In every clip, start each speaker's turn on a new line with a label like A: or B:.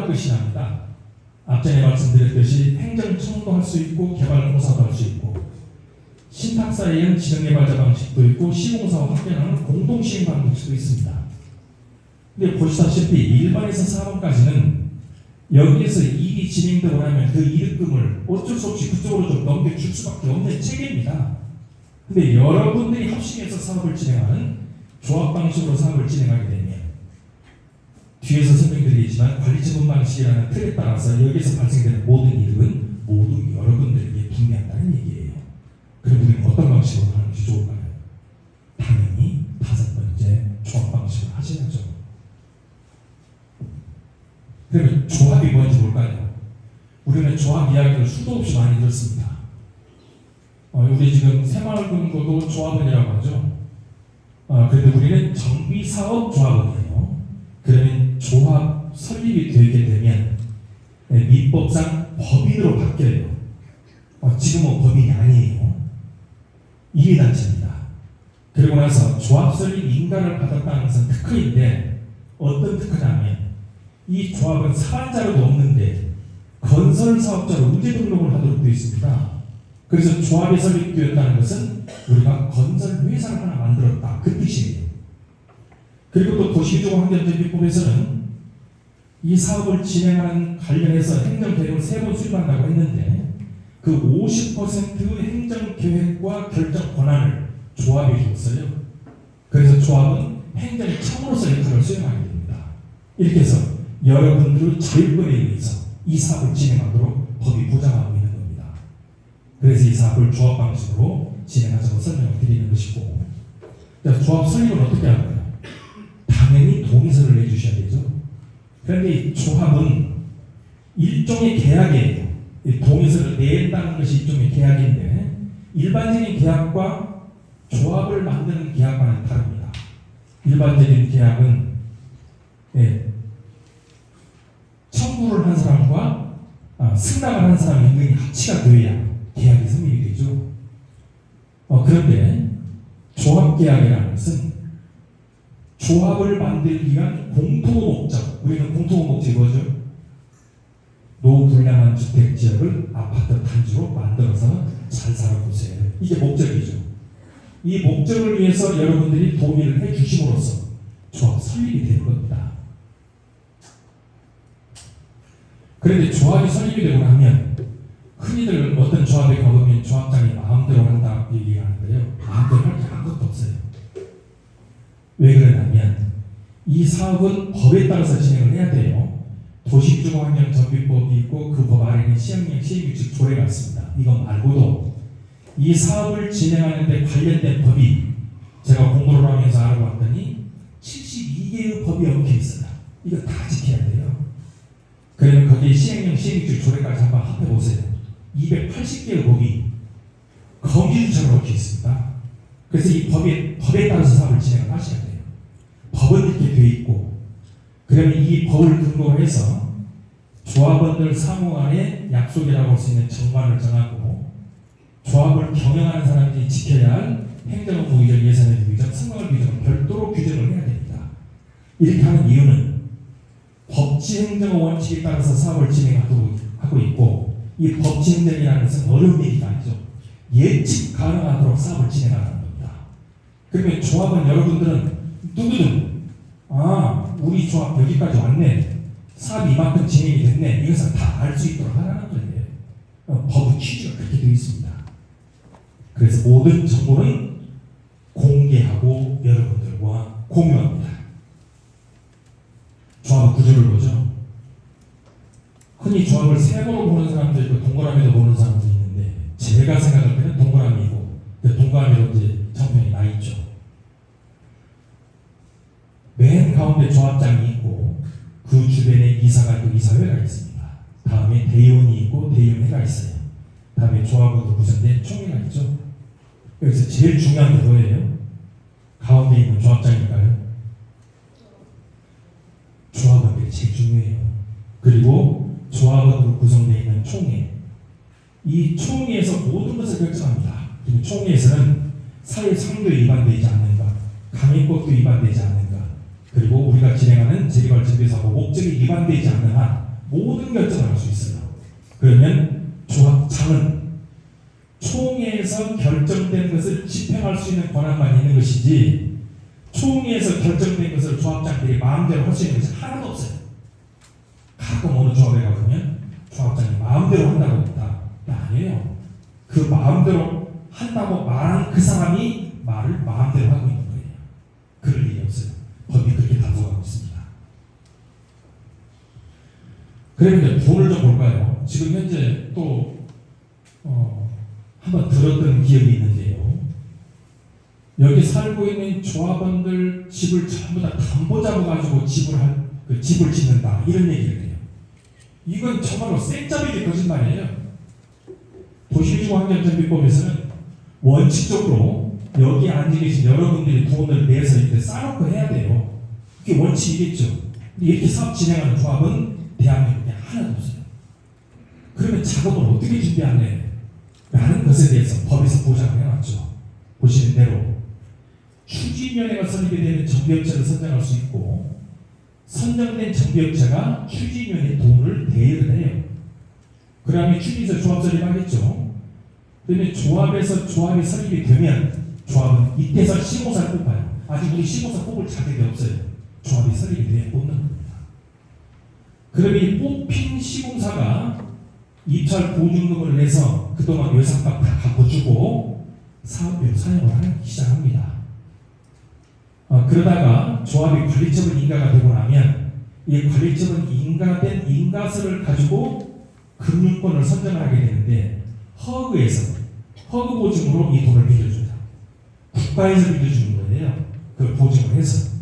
A: 다양한 것이 납니다. 앞전에 말씀드렸듯이 행정청도 할 수 있고 개발공사도 할 수 있고 신탁사회는 지정개발자 방식도 있고 시공사와 합병하는 공동시행 방식도 있습니다. 근데 보시다시피 1번에서 4번까지는 여기에서 일이 진행되고 나면 그 이득금을 어쩔 수 없이 그쪽으로 좀 넘겨줄 수밖에 없는 체계입니다. 근데 여러분들이 합심해서 사업을 진행하는 조합 방식으로 사업을 진행하게 되면 뒤에서 설명드리겠지만 관리처분 방식이라는 틀에 따라서 여기서 발생되는 모든 이득은 모두 여러분들에게 분배한다는 얘기예요. 그럼 우리는 어떤 방식으로 하는 것이 좋을까요? 당연히 5번째 조합 방식으로 하셔야죠. 그러면 조합이 뭔지 볼까요? 우리는 조합 이야기를 수도 없이 많이 들었습니다. 우리 지금 새마을금고도 조합원이라고 하죠. 그런데 우리는 정비사업조합원이에요. 그러면 조합 설립이 되게 되면 민법상 법인으로 바뀌어요. 지금은 법인이 아니에요. 이해단체입니다. 그리고 나서 조합 설립 인가를 받았다는 것은 특허인데 어떤 특허냐면 이 조합은 사업자로도 없는데 건설사업자로 의제 등록을 하도록 되어 있습니다. 그래서 조합이 설립되었다는 것은 우리가 건설회사를 하나 만들었다 그 뜻이에요. 그리고 또 도시교통환경정비법에서는 이 사업을 진행하는 관련해서 행정계획을 3번 수립한다고 했는데 그 50% 행정계획과 결정 권한을 조합에 줬어요. 그래서 조합은 행정청으로서 역할을 수행하게 됩니다. 이렇게 해서 여러분들의 자율권에 의해서 이 사업을 진행하도록 법이 보장하고 있는 겁니다. 그래서 이 사업을 조합 방식으로 진행하자고 설명을 드리는 것이고, 조합 설립은 어떻게 할까요? 당연히 동의서를 내주셔야 되죠. 그런데 이 조합은 일종의 계약이에요. 동의서를 낸다는 것이 일종의 계약인데 일반적인 계약과 조합을 만드는 계약과는 다릅니다. 일반적인 계약은 청구를 한 사람과 승낙을 한 사람의 의견이 합치가 되어야 계약이 성립이 되죠. 그런데 조합계약이라는 것은 조합을 만들기 위한 공통의 목적, 우리는 공통의 목적이 뭐죠? 노후불량한 주택지역을 아파트 단지로 만들어서 잘 살아보세요. 이게 목적이죠. 이 목적을 위해서 여러분들이 동의를 해주심으로써 조합 설립이 되는 겁니다. 그런데 조합이 설립이 되고 나면 흔히들 어떤 조합에 가보면 조합장이 마음대로 한다 얘기하는데요. 마음대로 할 게 아무것도 없어요. 왜 그러냐면 이 사업은 법에 따라서 진행을 해야 돼요. 도시주거환경정비법이 있고 그 법 아래는 시행령 시행규칙 조례가 있습니다. 이거 말고도 이 사업을 진행하는 데 관련된 법이 제가 공부를 하면서 알아봤더니 72개의 법이 엉켜 있어요. 이거 다 지켜야 돼요. 그러면 거기에 시행령 시행규칙 조례까지 한번 합해보세요. 280개의 법이 거기서처럼 엉켜 있습니다. 그래서 이 법에 따라서 사업을 진행을 하셔야 돼요. 법은 이렇게 되어 있고, 그러면 이 법을 근거로 해서 조합원들 상호 간의 약속이라고 할 수 있는 정관을 정하고, 조합을 경영하는 사람들이 지켜야 할 행정업무 규정, 예산의 규정, 성과급 규정을 별도로 규정을 해야 됩니다. 이렇게 하는 이유는 법치행정 원칙에 따라서 사업을 진행하고 있고, 이 법치행정이라는 것은 어려운 얘기가 아니죠. 예측 가능하도록 사업을 진행하는 겁니다. 그러면 조합은 여러분들은 누구든 우리 조합 여기까지 왔네, 사업이 이만큼 진행이 됐네, 이것을 다 알 수 있도록 하라는 거예요. 법의 취지가 그렇게 되어 있습니다. 그래서 모든 정보는 공개하고 여러분들과 공유합니다. 조합의 구조를 보죠. 흔히 조합을 세모로 보는 사람도 있고 동그라미로 보는 사람도 있는데, 제가 생각할 때는 동그라미고, 동그라미로 이제 정편이 나 있죠. 맨 가운데 조합장이 있고 그 주변에 이사가 있고 이사회가 있습니다. 다음에 대의원이 있고 대의원회가 있어요. 다음에 조합원으로 구성된 총회가 있죠. 여기서 제일 중요한 게 뭐예요? 가운데 있는 조합장일까요? 조합원들이 제일 중요해요. 그리고 조합원으로 구성되어 있는 총회, 이 총회에서 모든 것을 결정합니다. 그리고 총회에서는 사회 상도에 위반되지 않는가, 강행법도 위반되지 않는가, 그리고 우리가 진행하는 재개발 정비사업 목적이 위반되지 않는 한 모든 결정을 할 수 있어요. 그러면 조합장은 총회에서 결정된 것을 집행할 수 있는 권한만 있는 것이지 총회에서 결정된 것을 조합장들이 마음대로 할 수 있는 것이 하나도 없어요. 가끔 어느 조합에 가보면 조합장이 마음대로 한다고 했다. 아니에요. 그 마음대로 한다고 말한 그 사람이 말을 마음대로 하고 있는 거예요. 그럴 일이 없어요. 법이 그렇게 단속하고 있습니다. 그러면 이제 돈을 좀 볼까요? 지금 현재 또 한번 들었던 기억이 있는데요. 여기 살고 있는 조합원들 집을 전부 다 담보 잡아가지고 집을 짓는다 이런 얘기를 해요. 이건 정말로 생짜배기 거짓말이에요. 도시지구환경정비법에서는 원칙적으로 여기 앉아 계신 여러분들이 돈을 내서 이렇게 쌓아놓고 해야 돼요. 그게 원칙이겠죠. 이렇게 사업 진행하는 조합은 대한민국에 하나도 없어요. 그러면 작업을 어떻게 준비하네? 라는 것에 대해서 법에서 보장을 해놨죠. 보시는 대로 추진위원회가 설립이 되는 정비업체를 선정할 수 있고 선정된 정비업체가 추진위원회 돈을 대여를 해요. 그러면 추진에서 조합 설립하겠죠. 그러면 조합이 설립이 되면 조합은 이때서 시공사를 뽑아요. 아직 우리 시공사 뽑을 자격이 없어요. 조합이 설립이 돼야 뽑는 겁니다. 그러면 이 뽑힌 시공사가 입찰 보증금을 내서 그동안 예산값 다 갚아주고 사업비로 사용을 하기 시작합니다. 그러다가 조합이 관리처분 인가가 되고 나면 이 관리처분 인가된 인가서를 가지고 금융권을 선정을 하게 되는데 허그 보증으로 이 돈을 빌려줍니다. 국가에서 빌려주는 거예요. 그 보증을 해서.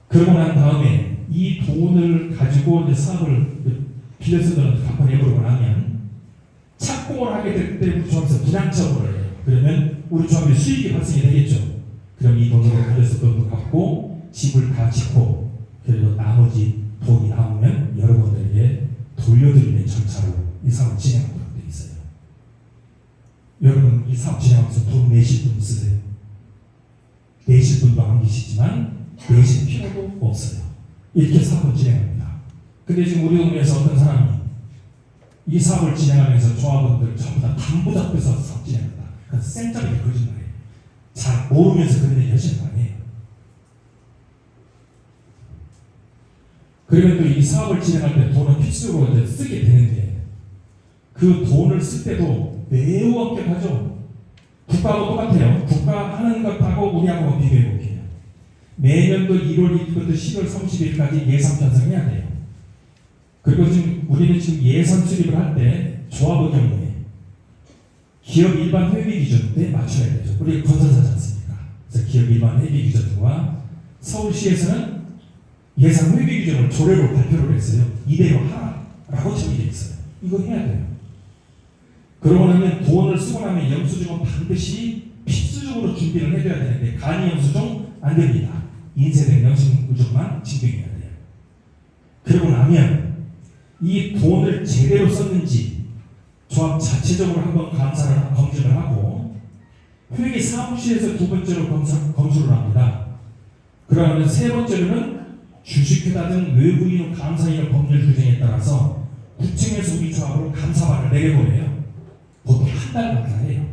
A: 그러고 난 다음에 이 돈을 가지고 이제 사업을 빌려서 갚아내버리고 나면 착공을 하게 될 때 우리 조합에서 분양처분을 해요. 그러면 우리 조합의 수익이 발생이 되겠죠. 그럼 이 돈으로 빌려서 돈도 갚고 집을 다 짓고 그리고 나머지 돈이 남으면 여러분들에게 돌려드리는 절차로 이 사업을 진행하도록 되어 있어요. 여러분 이 사업 진행하면서 돈 내실 분 있으세요? 내실 분도 안 계시지만 내실 필요도 없어요. 이렇게 사업을 진행합니다. 근데 지금 우리 동네에서 어떤 사람이 이 사업을 진행하면서 조합원들 전부 다 담보 잡혀서 사업 진행한다. 그건 생짜리 거짓말이에요. 잘 모르면서 그런 얘기 하시는 거 아니에요. 그러면 또 이 사업을 진행할 때 돈은 필수적으로 이제 쓰게 되는데 그 돈을 쓸 때도 매우 엄격하죠. 국가하고 똑같아요. 국가 하는 것하고 우리하고 비교해 볼게요. 매년도 1월 1일부터 10월 30일까지 예산 편성해야 돼요. 그리고 지금 우리는 지금 예산 수립을 할 때 조합의 경우에 기업 일반 회계 기준에 맞춰야 되죠. 우리 건설사지 않습니까? 그래서 기업 일반 회계 기준과 서울시에서는 예산 회계 기준을 조례로 발표를 했어요. 이대로 하라고 정해져 있어요. 이거 해야 돼요. 그러고 나면 돈을 쓰고 나면 영수증은 반드시 필수적으로 준비를 해줘야 되는데 간이 영수증 안 됩니다. 인쇄된 영수증만 증빙해야 돼요. 그러고 나면 이 돈을 제대로 썼는지 조합 자체적으로 한번 검증을 하고 회계 사무실에서 두 번째로 검수를 합니다. 그러면 세 번째로는 주식회사 등 외부인 감사인의 법률 규정에 따라서 구청에서 우리 조합으로 감사반을 내려보내요. 보통 한 달 감사해요.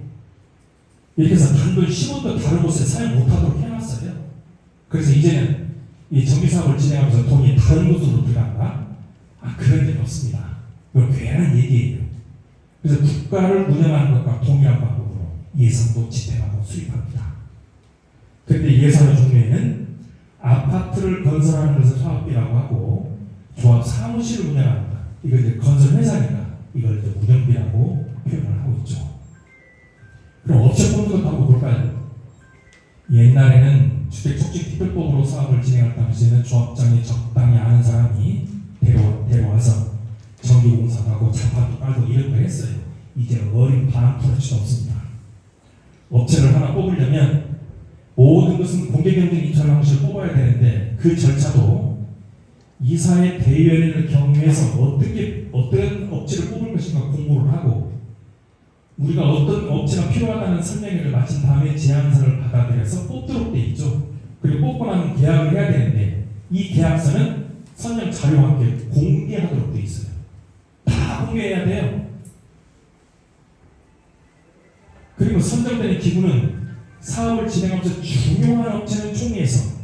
A: 이렇게 해서 단돈 10원도 다른 곳에 사용 못하도록 해놨어요. 그래서 이제는 이 정비사업을 진행하면서 돈이 다른 곳으로 들어간다? 그런 일은 없습니다. 이건 괜한 얘기예요. 그래서 국가를 운영하는 것과 동일한 방법으로 예산도 집행하고 수립합니다. 그런데 예산의 종류에는 아파트를 건설하는 것을 사업비라고 하고 조합 사무실을 운영합니다. 이걸 이제 건설회사니까 이걸 이제 운영비라고 표현을 하고 있죠. 그럼 업체 뽑는 것도 한번 볼까요? 옛날에는 주택촉진특별법으로 사업을 진행할 당시에는 조합장이 적당히 아는 사람이 데려와서 전기공사도 하고 장판도 깔고 이런 거 했어요. 이제 어린 반푼어치도 없습니다. 업체를 하나 뽑으려면 모든 것은 공개경쟁 입찰 방식을 뽑아야 되는데 그 절차도 이사회 대의원회를 경유해서 어떤 업체를 뽑을 것인가 공모를 하고 우리가 어떤 업체가 필요하다는 설명회를 마친 다음에 제안서를 받아들여서 뽑도록 돼 있죠. 그리고 뽑고 나면 계약을 해야 되는데 이 계약서는 선정 자료와 함께 공개하도록 되어 있어요. 다 공개해야 돼요. 그리고 선정되는 기구는 사업을 진행하면서 중요한 업체는 총회에서,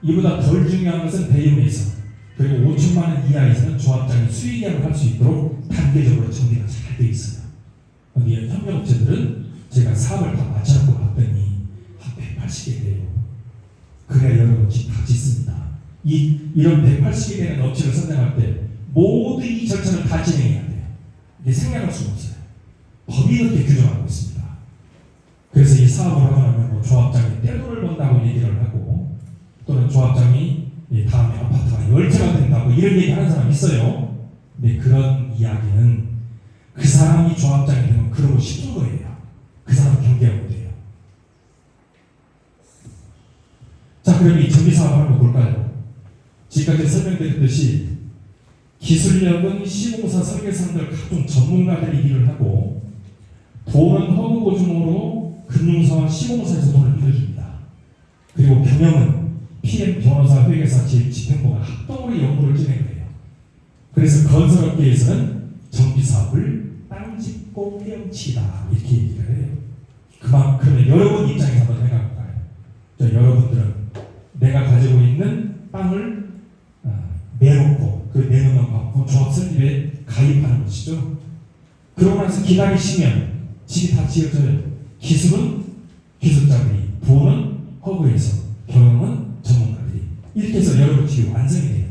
A: 이보다 덜 중요한 것은 대의원에서, 그리고 5천만 원 이하에서는 조합장이 수의계약을 할 수 있도록 단계적으로 정리가 잘 되어 있어요. 그런데 협력업체들은 제가 사업을 다 맞춰놓고 봤더니 한 180개 돼요. 그래야 여러분 집 다 짓습니다. 이런 180개 되는 업체를 선정할 때 모두 이 절차를 다 진행해야 돼요. 이게 생략할 수가 없어요. 법이 그렇게 규정하고 있습니다. 그래서 이 사업을 하고 나면 뭐 조합장이 떼돈을 번다고 얘기를 하고, 또는 조합장이 다음에 아파트가 10채가 된다고 이런 얘기 하는 사람이 있어요. 근데 그런 이야기는 그 사람이 조합장이 되면 그러고 싶은 거예요. 그 사람 경계하고 돼요. 자, 그럼 이 정비사업을 한번 볼까요? 지금까지 설명드렸듯이 기술력은 시공사 설계사들 각종 전문가들이 일을 하고, 돈은 허브 보증으로 금융사와 시공사에서 돈을 빌려줍니다. 그리고 경영은 PM 변호사, 회계사, 집행부가 합동으로 연구를 진행해요. 그래서 건설업계에서는 정비사업을 땅 짚고 헤엄치다 이렇게 얘기를 해요. 그러면 여러분 입장에서 한번 생각해볼까요? 여러분들은 내가 가지고 있는 땅을 내놓고 그 내놓는 거 조합 설립에 가입하는 것이죠. 그러고 나서 기다리시면 집이 다 지어져요. 기술은 기술자들이, 돈은 허브에서, 경영은 전문가들이, 이렇게 해서 여러분 집이 완성이 돼요.